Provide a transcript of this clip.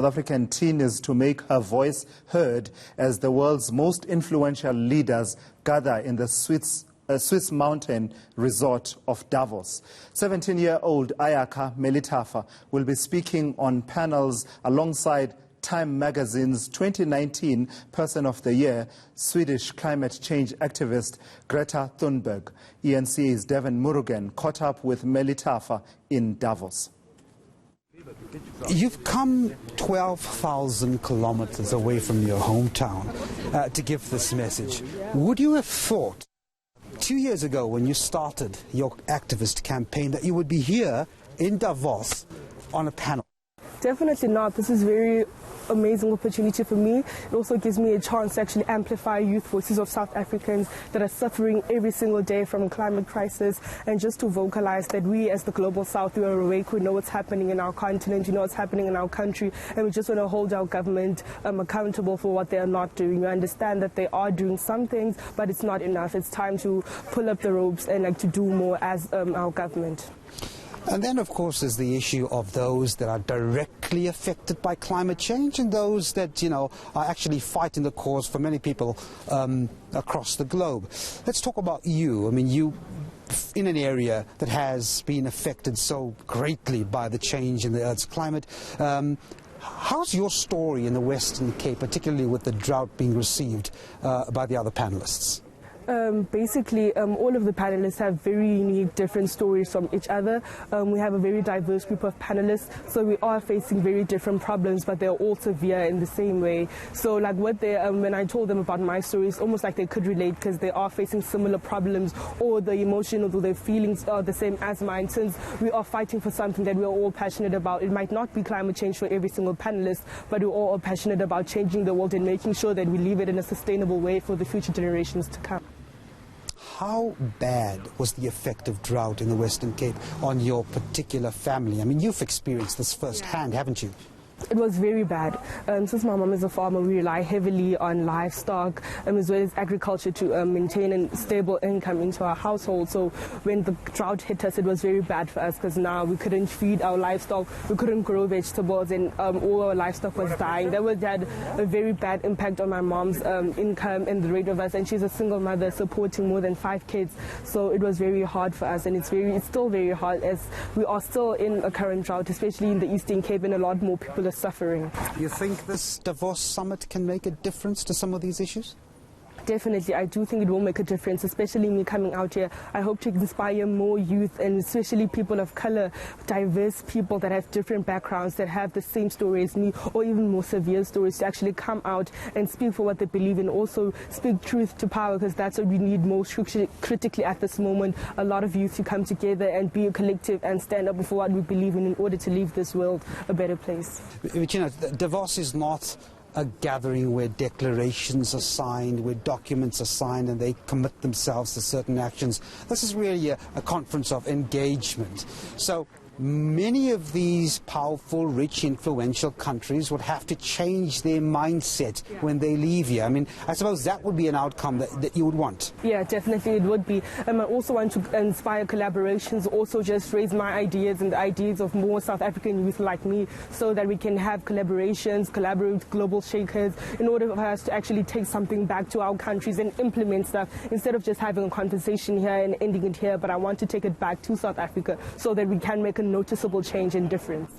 South African teen is to make her voice heard as the world's most influential leaders gather in the Swiss mountain resort of Davos. 17-year-old Ayakha Melithafa will be speaking on panels alongside Time magazine's 2019 Person of the Year, Swedish climate change activist Greta Thunberg. ENCA's Devin Murugan caught up with Melithafa in Davos. You've come 12,000 kilometers away from your hometown to give this message. Would you have thought 2 years ago when you started your activist campaign that you would be here in Davos on a panel? Definitely not. This is very amazing opportunity for me. It also gives me a chance to actually amplify youth voices of South Africans that are suffering every single day from climate crisis, and just to vocalize that we as the global South, we are awake, we know what's happening in our continent, we know what's happening in our country, and we just want to hold our government accountable for what they are not doing. We understand that they are doing some things, but it's not enough. It's time to pull up the ropes and to do more as our government. And then, of course, there's the issue of those that are directly affected by climate change and those that, are actually fighting the cause for many people across the globe. Let's talk about you. I mean, you in an area that has been affected so greatly by the change in the Earth's climate. How's your story in the Western Cape, particularly with the drought being received by the other panelists? Basically, all of the panelists have very unique, different stories from each other. We have a very diverse group of panelists, so we are facing very different problems, but they're all severe in the same way. So, like when I told them about my story, it's almost like they could relate because they are facing similar problems, or the emotion or their feelings are the same as mine. Since we are fighting for something that we are all passionate about, it might not be climate change for every single panelist, but we all are passionate about changing the world and making sure that we leave it in a sustainable way for the future generations to come. How bad was the effect of drought in the Western Cape on your particular family? I mean, you've experienced this firsthand, haven't you? It was very bad. Since my mom is a farmer, we rely heavily on livestock as well as agriculture to maintain a stable income into our household. So when the drought hit us, it was very bad for us because now we couldn't feed our livestock, we couldn't grow vegetables, and all our livestock was dying. That had a very bad impact on my mom's income and the rate of us, and she's a single mother supporting more than 5 kids. So it was very hard for us, and it's still very hard as we are still in a current drought, especially in the Eastern Cape, and a lot more people are suffering. You think this Davos summit can make a difference to some of these issues? Definitely, I do think it will make a difference, especially me coming out here. I hope to inspire more youth, and especially people of color, diverse people that have different backgrounds, that have the same story as me, or even more severe stories, to actually come out and speak for what they believe in, also speak truth to power, because that's what we need most critically at this moment. A lot of youth to come together and be a collective and stand up for what we believe in order to leave this world a better place. But, Davos is not a gathering where declarations are signed, where documents are signed and they commit themselves to certain actions. This is really a conference of engagement. So many of these powerful, rich, influential countries would have to change their mindset when they leave here. I mean, I suppose that would be an outcome that you would want. Yeah, definitely it would be. I also want to inspire collaborations, also just raise my ideas and the ideas of more South African youth like me, so that we can have collaborations, collaborate with global shakers, in order for us to actually take something back to our countries and implement stuff, instead of just having a conversation here and ending it here. But I want to take it back to South Africa so that we can make a noticeable change and difference.